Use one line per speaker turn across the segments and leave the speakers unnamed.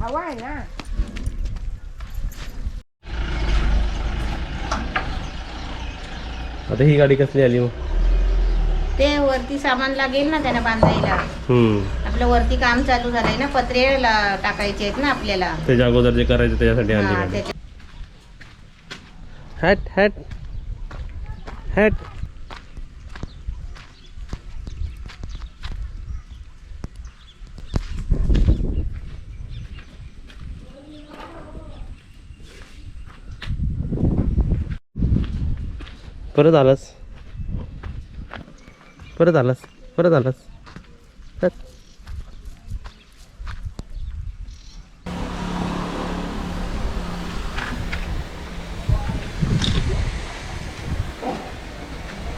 हवा आहे ना.
आता ही गाडी कसली आली मग?
ते वरती सामान लागेल ना त्यांना बांधायला. आपलं वरती काम चालू झालंय ना, पत्रे टाकायचे आहेत ना आपल्याला.
त्याच्या अगोदर जे करायचं त्याच्यासाठी आणली
हा,
गाडी. Hat hat hat. परत आलास परत आलास परत आलास. हॅट.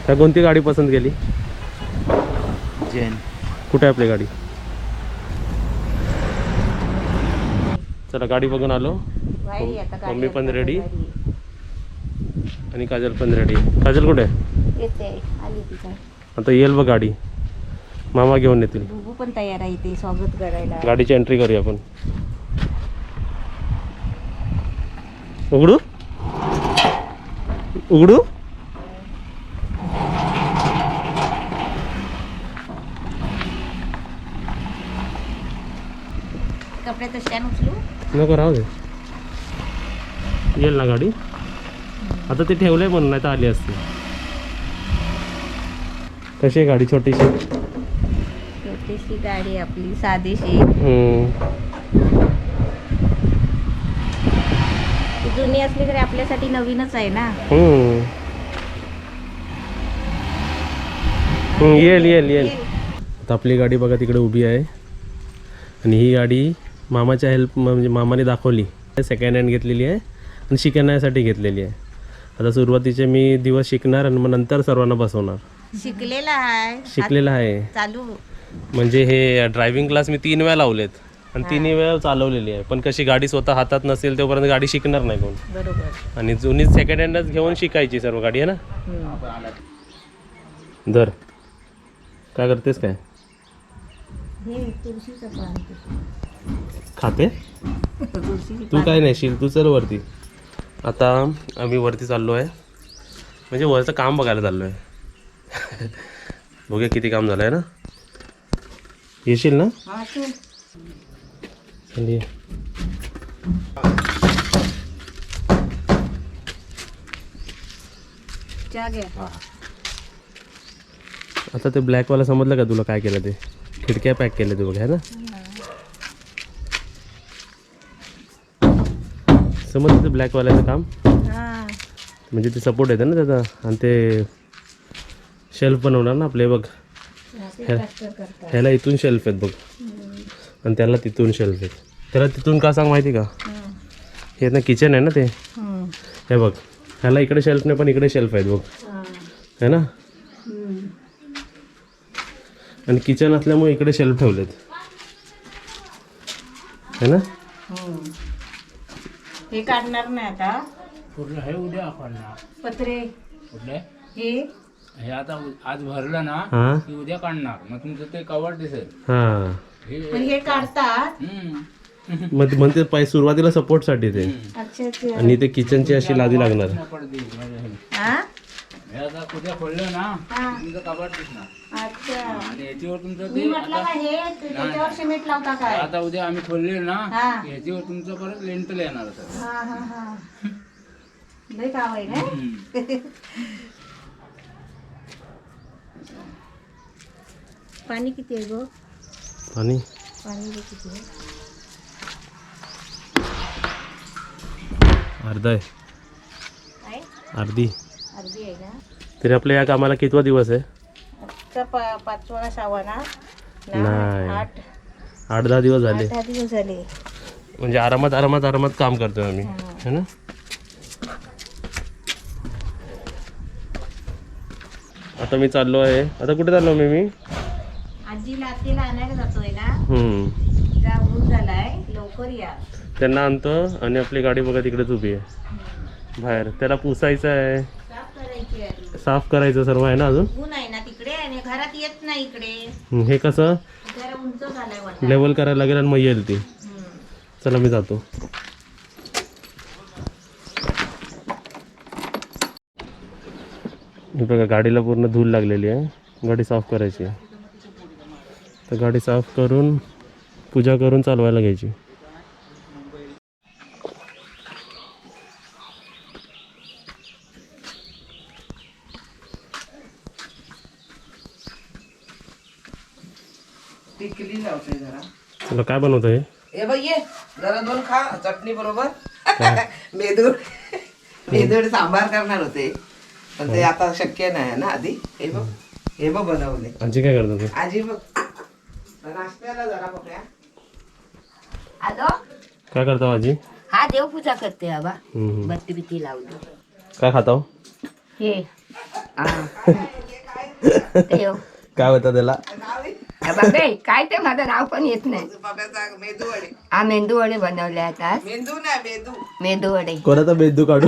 काय कोणती गाडी पसंत केली?
जैन.
कुठे आहे आपली गाडी? चला गाडी बघून आलो.
वाहिली आता गाडी
मम्मी पण
आता
रेडी
गाडी.
आणि काजल पण रेडी. काजल कुठे आहे?
येते आली तिचा.
आता येईल बघ गाडी. मामा घेऊन येतील.
बुबू पण तयार आहे ते स्वागत करायला.
गाडीची एंट्री करूया आपण. उघडू उघडू.
कपड्याचं स्टँड उचलू.
नको राहू दे. येईल ना गाडी. आता ते ठेवलंय म्हणून, नाही तर आली असते. कशी आहे गाडी? छोटीशी
छोटीशी गाडी आपली साधीशी. जुनी असली तरी आपल्यासाठी नवीनच आहे ना.
येईल येईल येईल. आता आपली गाडी बघा तिकडे उभी आहे. आणि ही गाडी मामाच्या हेल्प म्हणजे मामाने दाखवली. सेकंड हँड घेतलेली आहे आणि शिकण्यासाठी घेतलेली आहे. आता सुरुवातीचे मी दिवस शिकणार आणि मग नंतर सर्वांना बसवणार.
शिकलेला आहे.
शिकलेला आहे
चालू.
म्हणजे हे ड्रायव्हिंग क्लास मी 3 वेळा लावलेत आणि 3 वेळा चालवलेली आहे. पण कशी गाडी स्वतः हातात नसेल तोपर्यंत गाडी शिकणार नाही कोण.
बरोबर.
आणि जुनी सेकंड हँडच घेऊन शिकायची सर्व गाडी आहे ना. धर. काय करतेस काय?
हे तुळशीचं पान.
खाते तू? काय नाही शील तू. चल वरती. आता आम्ही वरती चाललो आहे. म्हणजे वरचं काम बघायला चाललो आहे. बघूया किती काम झालं आहे ना. येशील ना?
हा चल.
चल ये.
चहा घ्या.
आता ते ब्लॅकवाला समजलं का तुला काय केलं ते? खिडक्या पॅक केल्या ते बघ आहे ना. समजलं ते ब्लॅकवाल्याचं काम.
हा.
म्हणजे ते सपोर्ट येतं ना त्याचा. आणि ते शेल्फ बनवणार ना आपले बघ. ह्याला इथून शेल्फ आहेत बघ आणि त्याला तिथून शेल्फ आहेत. त्याला तिथून का सांग माहिती का? हे ना किचन आहे ना ते. हे बघ ह्याला इकडे शेल्फ नाही पण इकडे शेल्फ आहेत बघ है ना. आणि किचन असल्यामुळे इकडे शेल्फ ठेवलेत है ना.
हे काढणार नाही आता.
कुठलं हे उद्या काढणार.
पत्रे
कुठले
हे
हे आता आज भरलं ना
हां
की उद्या काढणार. मग तुमचं ते कवर दिसेल.
हां.
पण हे काढतात.
मग म्हणते पाय सुरुवातीला सपोर्टसाठी ते.
अच्छा अच्छा.
आणि ते किचनची अशी लादी लागणार.
हा.
हे आता उद्या खोललं ना
हा.
तुमचं कवर दिसणार.
अच्छा.
आणि याच्यावर तुमचं
मी
ते
म्हटलं
आता
का हे त्याच्यावर सिमेंट लावता काय?
आता उद्या आम्ही खोलले ना
हा.
याच्यावर तुमचं परत लेंटल येणार सर.
हा हा हा. लय काम आहे ना. पाणी किती आहे गो?
आणि
पाणी बघ किती आहे.
अर्धा आहे.
काय?
अर्धी.
अर्धी आहे ना.
तरी आपल्या या कामाला कितवा दिवस आहे?
आता 5वा 6वा ना.
नाही.
8-10
दिवस झाले.
8-10 दिवस झाले.
म्हणजे आरामात आरामात आरामात काम करतोय आम्ही है ना. आता मी चाललो आहे. आता कुठे चाललो मी?
आजीला आत्तीला आणायला जातोय ना. जा ऊन झालाय लवकर या.
त्यांना आणतो आणि आपली गाडी बघा तिकडेच उभी आहे बाहेर. त्याला पुसायचं आहे.
साफ करायची आहे.
साफ करायचं सर्व आहे ना अजून.
ऊन आहे ना तिकडे आणि घरात येत नाही इकडे.
हे कसं
जरा उंच झालाय वाटतं.
लेवल करायला लागेल आणि मग येईल ती. चला मी जातो. हे बघा गाडीला पूर्ण धूळ लागलेली आहे. गाडी साफ करायची आहे. तर गाडी साफ करून पूजा करून चालवायला घ्यायची.
टिकली लावते जरा.
चला काय बनवतं हे?
हे बघ ये जरा दोन खा चटणी बरोबर. मेदूड सांबार करणार होते पण ते आता शक्य नाही ना. आधी हे बघ बनवले.
आजी काय करतात?
आजी बघ नाश्त्याला जरा बघूया.
हॅलो,
काय करता आजी?
हा देवपूजा करते बाबा.
हम्म.
बत्ती बित्ती लावली.
काय खाता हो?
हे देव
काय होतं त्याला?
बाबे काय ते माझं नाव पण येत नाही.
बाब्याचा मेदू वडे.
हा मेंदू वडे बनवले आता.
मेंदू नाही मेदू.
मेंदू वडे
कोणाचा बेदू काढू?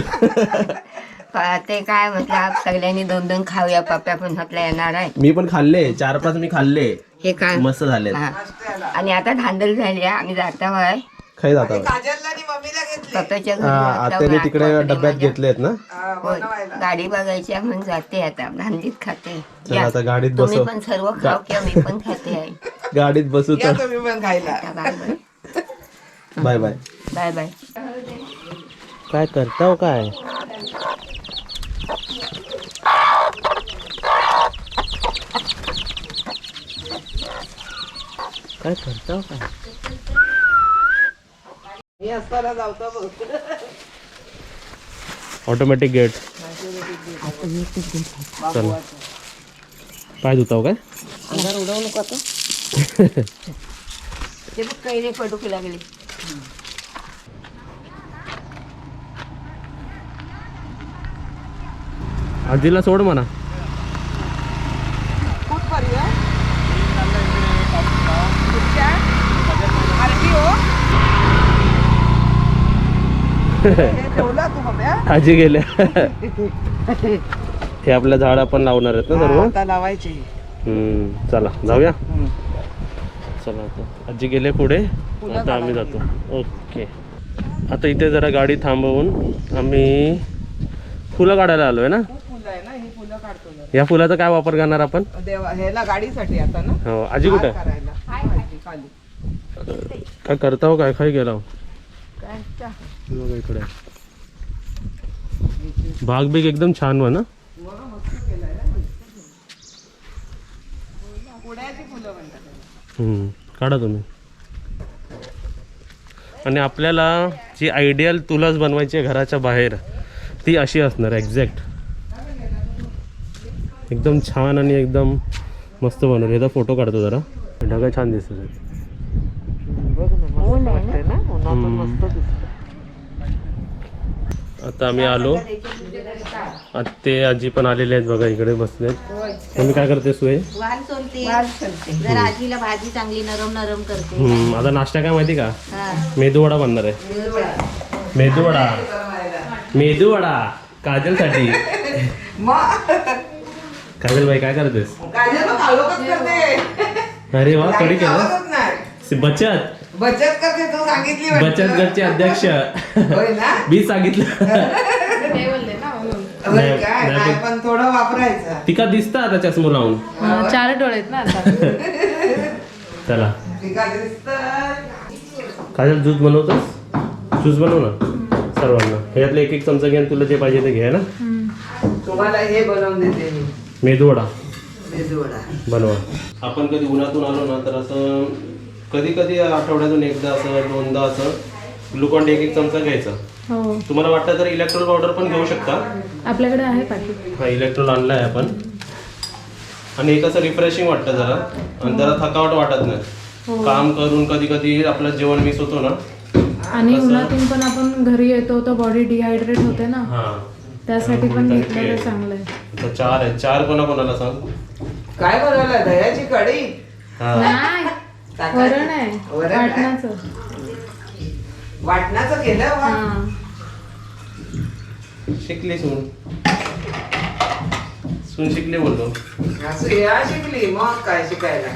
ते काय म्हटलं सगळ्यांनी दोन दोन खाऊया. पप्प्या पण म्हटलं येणार आहे.
मी पण खाल्ले 4-5 मी खाल्ले.
हे काय
मस्त झाले.
हा. आणि आता धांदल झाली आहे. आम्ही जाता आहे
खाई जाता.
काजलला आणि मम्मीला घेतले.
पप्प्याच्या घरी
आत्याने
वाटलं
तिकडे
आठवण
डब्यात
माझ्या.
घेतलेत ना.
होय. गाडी बघायची आहे म्हणून जाते आता. धांदीत खाते.
चला
या.
आता गाडीत
तुम्ही
बसव.
पण सर्व खाऊ किंवा मी पण खाते आहे.
गाडीत बसू
या
तर.
तुम्ही पण खायला.
Bye bye.
Bye bye.
Bye bye.
काय करताव काय? काय करताव काय?
मी असताना जावतो बघ.
Automatic gate. चला पाय धुताव काय?
अंगार उडवू नको तो. ते बघ कैरे पडूक लागले.
आजीला सोड म्हणा.
कुठपर्यंत? आरती हो. हे ठेवला तू बाब्या?
आजी गेल्या. हे आपल्या झाड आपण लावणार आहेत ना सर्व.
आता लावायचे.
चला जाऊया. चला आता आजी गेले पुढे. आता आम्ही जातो. ओके. आता इथे जरा गाडी थांबवून आम्ही फुलं काढायला आलोय ना.
फुलं आहे ना, ही फुलं काढतो जरा.
या फुलाचा काय वापर करणार आपण?
देवा ह्याला गाडीसाठी आता ना.
हो. आजी कुठे
हार करायला. खाली.
काय करता हो? काय खाई गेला हो? बघा इकडे भाग बीग एकदम छान वा ना.
पुण्याची फुलं म्हणतात.
काढा तुम्ही. आणि आपल्याला जी आयडियल तुलाच बनवायची आहे घराच्या बाहेर ती अशी असणार एक्झॅक्ट. एकदम छान आणि एकदम मस्त बनवली. याचा फोटो काढतो जरा. ढगा छान दिसत आहेत. आता आम्ही आलो. ते आजी पण आलेले आहेत बघा इकडे बसलेत. तुम्ही काय करते सुये?
वाल सोलते. जरा आजीला भाजी चांगली नरम नरम करते.
आता नाश्ता काय माहिती का?
हा.
मेदूवडा बनणार आहे. मेदूवडा. मेदूवडा काजलसाठी. काजल बाई काय करतेस? अरे वा कडी केलं. बचत
करते तू सांगितली.
बचत गटचे अध्यक्ष. मी सांगितलं.
काय पण थोडं वापरायचं.
तिका दिसतं आता चष्मा लावून.
4 डोळे आहेत ना आता.
चला
तिका दिसतं.
काजल ज्यूस बनवतोस? ज्यूस बनव ना सर्वांना. ह्यातले एक चमचा घ्या. तुला जे पाहिजे ते घ्या ना.
तुम्हाला हे बनवून देते मी.
मेदूवडा
मेदूवडा
बनवा. आपण कधी उन्हातून आलो ना तर असं कधी कधी आठवड्यातून एकदा असं दोनदा असं ग्लुकॉन डी 1 चमचा घ्यायचा.
हो
तुम्हाला वाटतं तर इलेक्ट्रोल पावडर पण घेऊ शकता.
आपल्याकडे आहे पाकिट.
हा इलेक्ट्रोल आणलाय आपण. आणि हे कसं रिफ्रेशिंग वाटतं जरा. आणि जरा थकावट वाटत नाही. काम करून कधी कधी आपलं जेवण मिस होतो ना.
आणि उन्हातून पण आपण घरी येतो तर बॉडी डिहायड्रेट होते ना.
हा
त्यासाठी पण घेतलेलं चांगलं आहे.
तर 4 आहे. 4 कोणाला सांग.
काय बनवलं? दह्याची कढी.
हा
नाही वरण आहे.
वरण आहे?
वाटणाचं.
वाटणाचं केलं वा.
हा.
शिकली सून. सून शिकली बोलतो.
असं या शिकली मग काय शिकायला.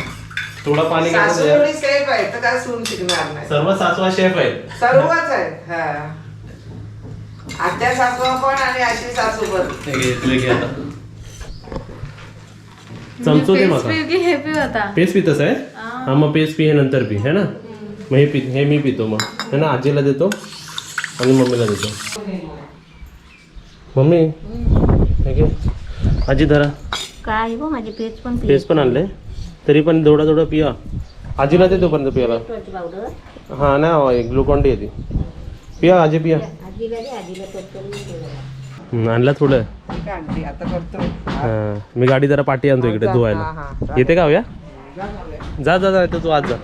थोडा पाणी
सासू
घालून
एवढी सेफ आहे तर काय सून शिकणार नाही.
सर्व सासवा शेफ आहेत.
सर्वच आहे. हा. आत्या सासू पण आणि अशी सासू पण.
हे घे, तुला घे आता. चमचो दे मला.
हे पी होता
पेस पितस आहे. हा मग पेस पी हे नंतर पी है ना. मग हे मी पितो मग है ना. आजीला देतो आणि मम्मीला देतो. मम्मी हे घे. आजी धरा.
काय गो माझे पेज पण
पेस पण आणले तरी पण थोडा पिया. आजीला दे तोपर्यंत पियाला.
पावडर
हा ना ग्लुकॉन डी येते. पिया आजी पिया.
आजीला दे, आजीला टोटल
आणला थोडं.
आणली, आता करतो.
हा मी गाडी जरा पाठी आणतो इकडे
हा,
धुवायला.
हा.
येते का हव्या. जा जा जा तू आज जा.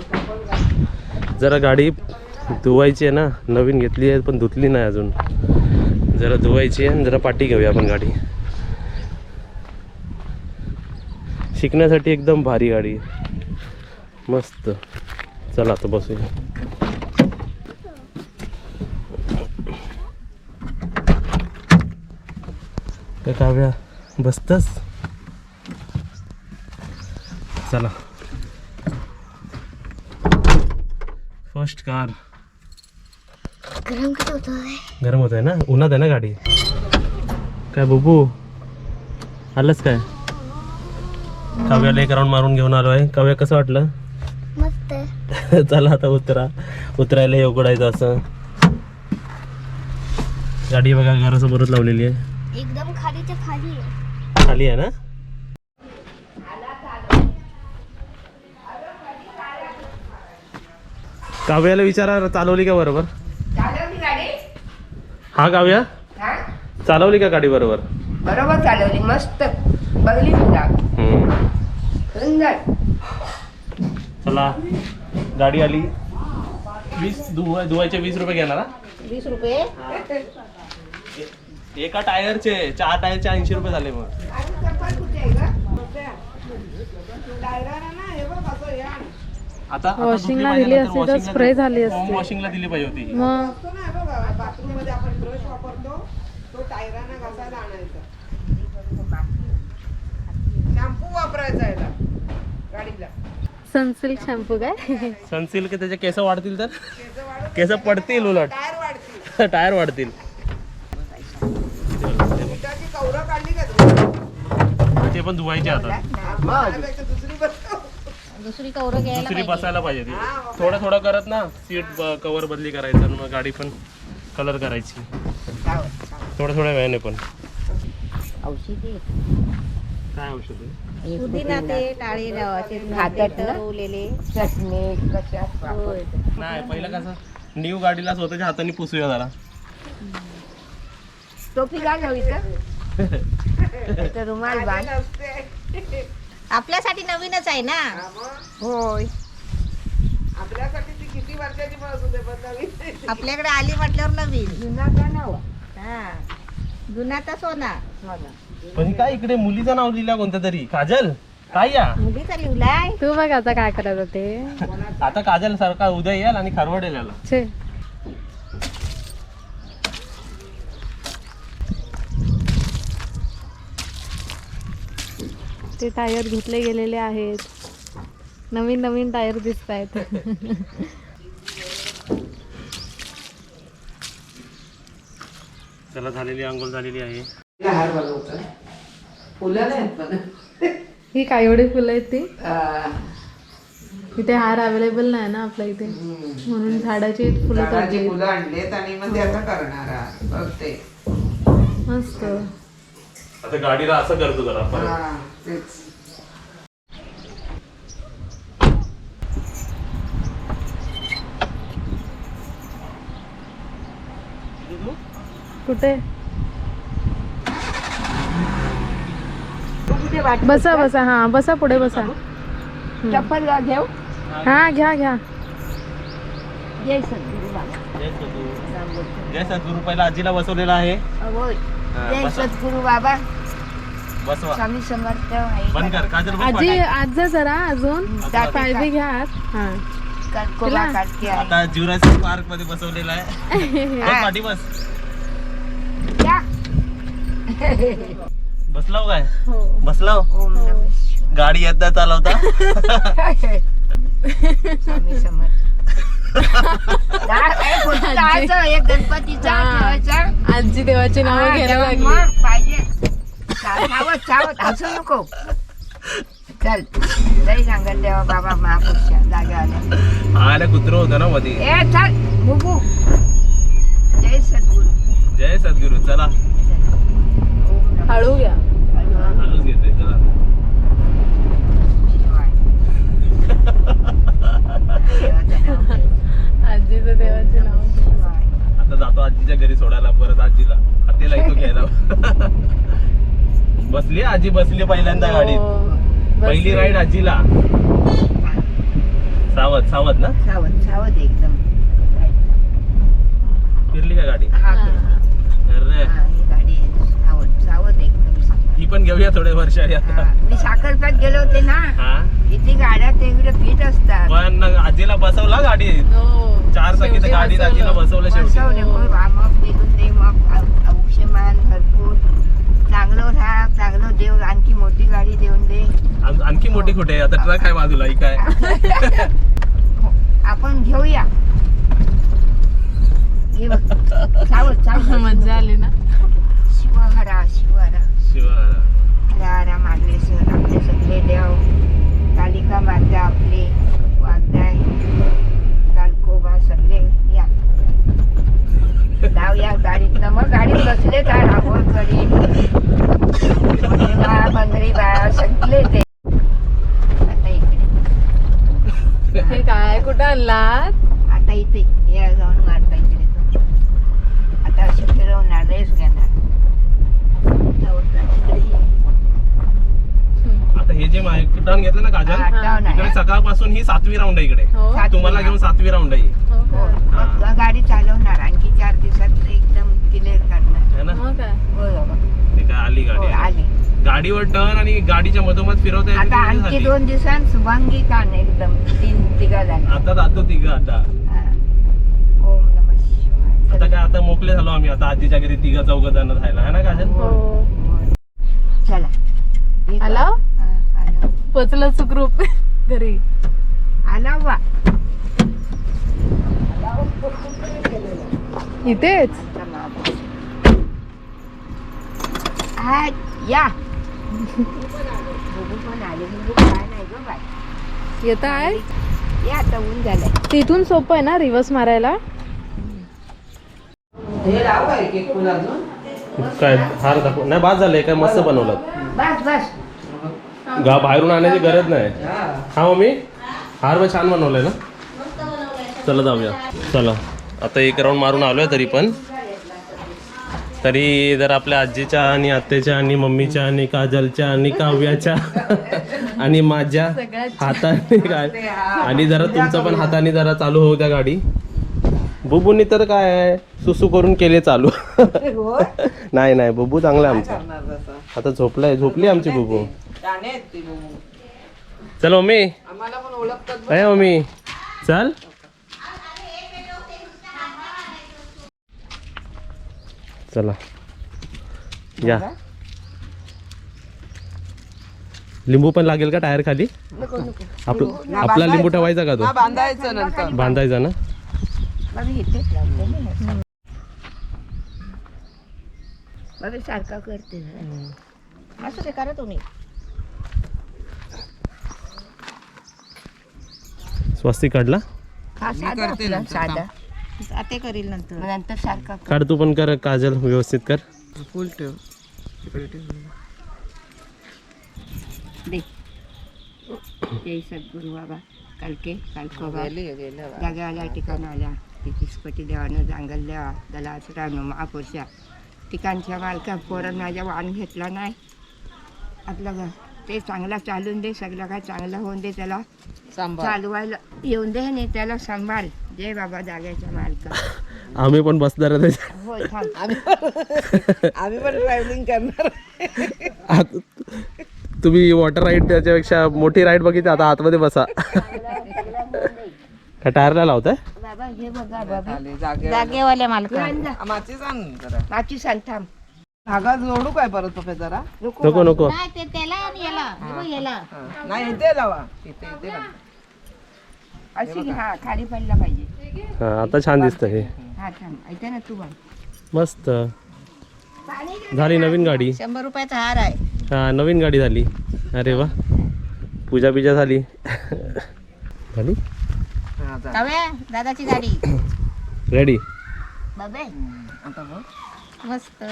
जरा गाडी धुवायची आहे ना. नवीन घेतली आहे पण धुतली नाही अजून. जरा धुवायची आहे आणि जरा पाठी घेऊया आपण गाडी. शिकण्यासाठी एकदम भारी गाडी मस्त. चला आता बसूया. काय काव्या बसतस. चला फर्स्ट कार. गरम होत आहे ना. उन्हात आहे ना गाडी. काय बुबू आलंच काय. काव्याला एक राऊंड मारून घेऊन आलो आहे. काव्या कसं वाटलं. चला आता उतरायला हे उघडायचं असं. गाडी बघा घरासमोरच लावलेली आहे.
एकदम खालीच्या खाली आहे.
खाली आहे ना. काव्याला विचारा चालवली का बरोबर. हा काव्या चालवली का गाडी बरोबर.
बरोबर चालवली मस्त बघली तुला सुंदर.
चला गाडी आली. 20 धुवायचे 20 रुपये घेणार हा?
20 रुपये.
एका टायरचे 4 टायरचे 80 रुपये झाले. मग आता
वॉशिंगला दिली असती तर स्प्रे झाली असती.
वॉशिंगला दिली पाहिजे होती.
मग
बाथरूम मध्ये आपण ब्रश वापरतो तो टायराना घासायला आणायचा. शॅम्पू वापरायचा याला गाडीला.
सनसिल्क शॅम्पू काय.
सनसिल्क त्याचे केस वाढतील तर केस पडतील उलट.
टायर वाढतील.
टायर वाढतील.
मिठाची कवरं काढली का तुम्ही.
ते पण धुवायचे आता.
त्यापेक्षा दुसरी बनव.
दुसरी कवरं घ्यायला
दुसरी
पाहिजे.
बसायला पाहिजे ती. थोडं करत ना सीट कवर बदली करायचं आणि मग गाडी पण कलर करायची. थोड्या वेळाने पण.
औषधी
काय औषध आहे.
पुदिना ते टाळे
खातात ना?
ठरवलेले.
चटणी कशात
होय.
नाही पहिलं कसं न्यू गाडीला स्वतःच्या हाताने पुसूया जरा.
टोपी घाल हवी तर रुमाल बांध.
आपल्यासाठी नवीनच आहे ना.
होय
आपल्यासाठी ती किती वर्षाची पण असू दे पण नवीन.
आपल्याकडे आली म्हटल्यावर नवीन.
जुना का नाव
हा जुना तर सोना.
पण ही काय इकडे मुलीचं नाव लिहिलं कोणतं तरी. काजल काय या.
मुलीचा लिवलाय.
तू बघ आता काय करायचं ते.
आता काजल सारखा उद्या येईल आणि खरवडेल याला.
छे ते टायर घेतले गेलेले आहेत. नवीन टायर दिसत आहेत.
त्याला झालेली आंघोळ झालेली आहे.
हार बनवतो. फुलं नाहीत पण.
ही काय एवढी फुलं आहेत ती.
हा.
इथे हार अवेलेबल नाही ना आपल्या इथे म्हणून झाडाची फुलं
झाडाची
काढली.
फुलं आणलेत आणि मग ते आता करणार आहात. बघ ते.
मस्त.
आता गाडीला असं करतो जरा परत.
हा, तेच.
कुठे
कुठे वाट
बसा हा बसा पुढे बसा.
चप्पल घेऊ.
हा घ्या
जय सद्गुरू बाबा.
जय सद्गुरू. पहिला आजीला बसवलेला आहे.
होय जय
बसा.
सद्गुरू बाबा.
बसवा.
स्वामी समर्थ आई
बंद कर काजल बस
आजी
पाठी.
आज जा जरा अजून पायबी घ्या आत. हा
कर्कोबा काढते आहे.
आता ज्युरासिक पार्क मध्ये बसवलेला आहे. बस पाठी बस.
या.
बसलाव काय
हो
बसलाव.
ओम नमः शिवाय.
गाडी येता चालवता.
स्वामी समर्थ जायचं एक गणपतीचा ठेवायचा
आजी देवाची नावं
हा,
घ्यायला
जेवण
लागली
मग पाहिजे सावत सावत हसू नको चल जय सांगल देवा बाबा महापुरुषा जागे आल्या
आला कुत्र होता ना मध्ये.
ए चल बुबू जय सद्गुरू
जय सद्गुरू. चला
ओम नमः
हळू घ्या
शिवाय.
चालूच घेते. चला
देवाचं नाव घे.
आजीचं देवाचे नाव घ्या.
शिवाय.
आता जातो आजीच्या घरी सोडायला परत आजीला. हातेला येतो घ्यायला. बसली आजी, बसली पहिल्यांदा गाडीत.
हो.
पहिली
बसली.
राईड आजीला. सावध सावध ना.
सावध सावध एकदम
फिरली का गाडी?
हा
हा.
अरे
हा, ही गाडी आहे. सावध सावध एकदम
ही पण घेऊया थोडे वर्षाने आता.
हा, मी साखरपेठ गेले होते ना
हा
किती गाड्या तेवढे फिट असतात
पण आजीला बसवला गाडीत.
हो.
4 चाकी
शेवटी
गाडीत
बसवलं.
आजीला बसवलं शेवटी.
बसवले मग फिरून दे मग औषमान भरपूर चांगलं राहा चांगलं देव आणखी मोठी गाडी देऊन दे
आणखी मोठी कुठे आहे? आता ट्रक आहे बाजूला. ही काय?
आपण घेऊया घे बघ. सावध सावध
मजा आली ना.
शिवहरा शिवहरा
शिवाय.
हरा हरा मार्लेश्वर आपले सगळे देव कालिका माता आपले वागदाय कालकोबा सगळे या जाऊ या गाडीत मग गाडीत बसले का रांगोळ करी मोठे बाळा बंगरी बाळा सगळे ते आता इकडे
हे काय कुठं आणलात?
आता इथे या जाऊन मारता इकडे आता अशी फिरवणार रेस घेणार
आता हे जे टर्न घेतलं ना काजल,
टर्न
इकडे
आहे
सकाळपासून ही 7वी राऊंड आहे इकडे.
हो.
तुम्हाला घेऊन 7वी राऊंड आहे.
हो
हो,
का?
मग गाडी चालवणार आणखी 4 दिवसात एकदम क्लिअर करणार
है ना?
हो काय?
हो बाबा
ते काय आली
हो
गाडी.
आली
गाडीवर टर्न आणि गाडीच्या मधोमध फिरवता येते
आता
ती
आणखी
झाली.
2 दिवसांत शुभांगी कान एकदम 3 झाले
आता जातो तिघ आता.
हा. ओम नमः शिवाय
आता काय आता मोकळे झालो आम्ही. आता आजीच्या घरी 3-4 जण राहायला है ना काजल?
हो.
चला एक-
आला?
हा, आला
पोचलं सुखरूप घरी.
आला वा
इथेच
हा, या बघू पण आले बघू काय नाही ग बाय
येत आहे.
या आता ऊन झालंय
तिथून सोपं आहे ना रिवर्स मारायला.
हे लाव का एक एक फुल अजून
काय हार दाखव नाही. बाद झालंय काय मस्त बनवलं.
बस बस
बाहेरून आणायची गरज नाही.
हा.
हा मम्मी हार पण छान बनवलाय ना. चला जाऊया. चला आता एक राऊंड मारून आलोय. तरी जर आपल्या आजीच्या आणि आत्याच्या आणि मम्मीच्या आणि काजलच्या आणि काव्याच्या आणि माझ्या हाताने काय आणि जरा तुमचं पण हाताने जरा चालू होऊ द्या गाडी. बुबूनी तर काय आहे सुसू करून केले चालू. नाही नाही बुबू चांगला आहे आमचा.
करणार तसं
आता झोपली आमची बुबू.
गाणे आहेत ती बघू.
चल मम्मी.
आम्हाला पण ओळखतात बघ.
काय मम्मी चल. चला या. लिंबू पण लागेल का टायर खाली? आपला लिंबू ठेवायचा का
हा,
तो?
बांधायचं नंतर
बांधायचा ना.
बघ इथेच लावते ना. बघ सारखा करते ना. असं ते करा तुम्ही
स्वस्तिक काढला.
हा साधा
करते
आपला
नंतर
साधा
ते करील नंतर.
मग नंतर सारखा कर.
काढ तू पण कर काजल व्यवस्थित कर.
फुल ठेव तिकडे ठेव.
दे जय सद्गुरू बाबा कालके कालकोबा
गेलं
जाग्याला ठिकाणाला तिसपटी देवानं जांगल द्यावा त्याला राहणं महापुरुषा ठिकाणच्या मालका पोरण माझ्या वाण घेतला नाही आपलं ते चांगला चालून दे सगळं काय चांगलं होऊन दे त्याला चालवायला येऊन दे आणि त्याला सांभाळ जय बाबा जाग्याच्या मालका.
आम्ही पण बसणार आहे त्याच्यात.
हो थांब
आम्ही पण ट्रॅव्हलिंग करणार.
आता तुम्ही वॉटर राईड त्याच्यापेक्षा मोठी राईड बघितली. आता आतमध्ये बसा. काय टायरला लावताय?
बाबा हे बघा बाबा
आले जागे
जागेवाल्या मालका.
माची सांग जरा.
माची सांग थांब
धागा जोडू काय परत पप्पे जरा.
नको नको.
नाही ते त्याला आणि याला हे बघ याला.
हा. नाही इथे लावा इथे इथे लावा.
अशी हा खाली पडला पाहिजे.
हां आता छान दिसतं हे.
हा छान ऐका ना तू बघ.
मस्त झाली नवीन गाडी.
100 रुपयाचा हार आहे.
हां नवीन गाडी झाली. अरे वा पूजा बिजा झाली. झाली
हा, जा.
काव्या दादाची गाडी.
रेडी.
बाबे
आता बघ.
मस्त.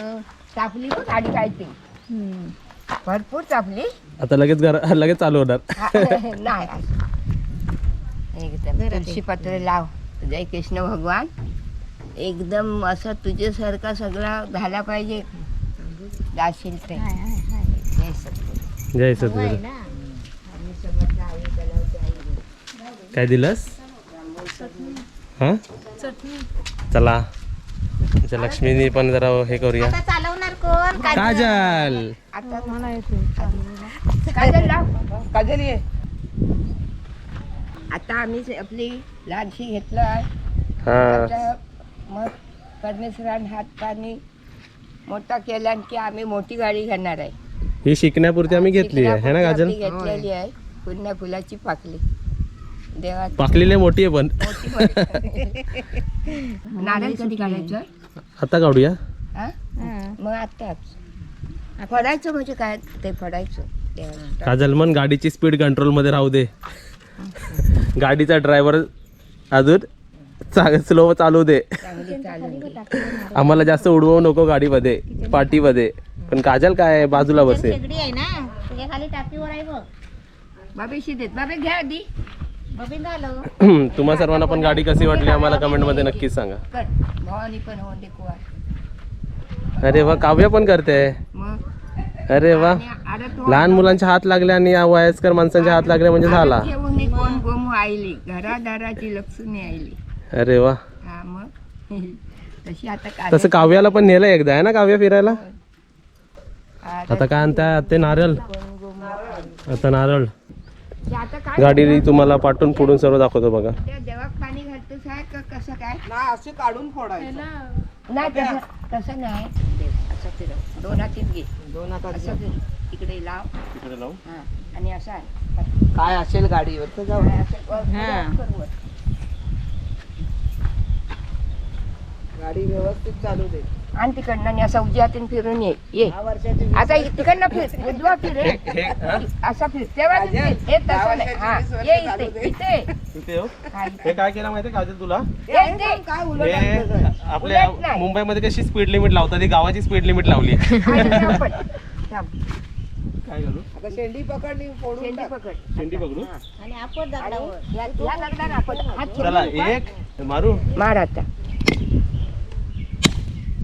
चापली हो गाडी काय ती भरपूर चापली.
आता लगेच चालू होणार.
नाही एकदम तुळशी पत्र लाव. जय कृष्ण भगवान. एकदम असं तुझ्यासारखा सगळा झाला पाहिजे. जाशील ते. जय सद्गुरू.
जय सद्गुरू. काय दिलंस? हां चला अच्छा लक्ष्मीनी पण जरा हे करूया.
आता चालवणार कोण?
काजल.
आता
मला येते
काजल लाव. काजल ये. आता आम्ही आपली लहानशी घेतलं आहे.
हां
आता मग परमेश्वरान हात पाणी मोठा केला की आम्ही मोठी गाडी घेणार आहे.
ही शिकण्यापुरती आम्ही घेतली आहे है ना काजल?
आपली घेतलेली आहे. पुन्हा फुलाची पाकली देवा.
पाकलेली मोठी आहे पण.
नारळ कधी काढायचं?
आता काढूया.
हा? मग आताच फडायचं म्हणजे काय ते फडायचं देवा.
काजल मन गाडीची स्पीड कंट्रोल मध्ये राहू दे. गाडीचा ड्रायव्हर अजून स्लो चालू दे.
चांगली चालून दे.
आम्हाला जास्त उडवू नको गाडीमध्ये पार्टीमध्ये. पण काजल काय बाजूला बसेल.
शेगडी आहे ना तुझ्या खाली टाकीवर आहे बघ.
बाबेशी देत. बाबे घ्या आधी.
बबीन झालं.
तुम्हा सर्वांना पण गाडी कशी वाटली आम्हाला कमेंट मध्ये नक्कीच सांगा.
कर भवानी पण होऊन दे कुवार.
अरे वा काव्य पण करते.
मग
अरे वा
आणि आता तो
लहान मुलांच्या हात लागले आणि या वयस्कर माणसांच्या हात लागले म्हणजे झाला.
ठेवून कोण गोमू आईली घरादाराची लक्ष्मी आईली.
अरे वा
हा मग तशी आता
तसं काव्याला पण नेलं एकदा आहे ना काव्य फिरायला.
आता
आता काय आणताय ते नारळ. आता नारळ
आता काय
गाडी तुम्हाला पाठवून पुढून सर्व दाखवतो बघा.
त्या देवात पाणी घालतोस आहे का कसं काय?
ना असे काढून फोडायचं.
नाही तसं नाही. असं फिरव. दोन हातीत घे.
दोन आता
असं फिर. इकडे लाव.
इकडे लावू.
हा आणि असं आहे.
काय असेल गाडीवर तर जाऊ.
असं वर.
गाडी व्यवस्थित चालू दे.
आणि तिकडनं आणि असं उजव्या हातीने फिरून ये. आता तिकडनं फिर. उजवा फिर. असा फिर. तेव्हा फिर. हे तसं नाही. हा ये इथे. इथे.
इथे येऊ.
हा, इथे.
हे काय केलं माहितीये काजल तुला?
ये इथे.
काय
हे
उलट
आपल्या
उलट नाही.
मुंबईमध्ये कशी स्पीड लिमिट लावतात ती गावाची स्पीड लिमिट लावली.
आणि थांब पण. थांब.
काय करू?
आता शेंडी पकडली फोडून
शेंडी
टाक.
पकड.
शेंडी पकडू.
आणि आपण दगडावर.
आणि या लागणार आपण. हात
चला
शेंडी पकड.
एक मारू.
मार आता.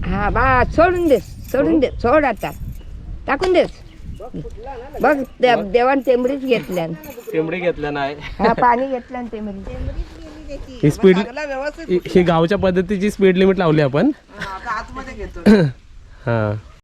हा बा सोडून दे. सोडून दे. सोड आता. टाकून देस. बघ देवान तेंबडीच घेतल्या.
टेंबडी घेतल्या नाही.
हा पाणी घेतलं आणि तेंबडी.
ही स्पीड
चांगला व्यवस्थित
ही गावच्या पद्धतीची स्पीड लिमिट लावली आपण.
आता आतमध्ये घेतो.
हा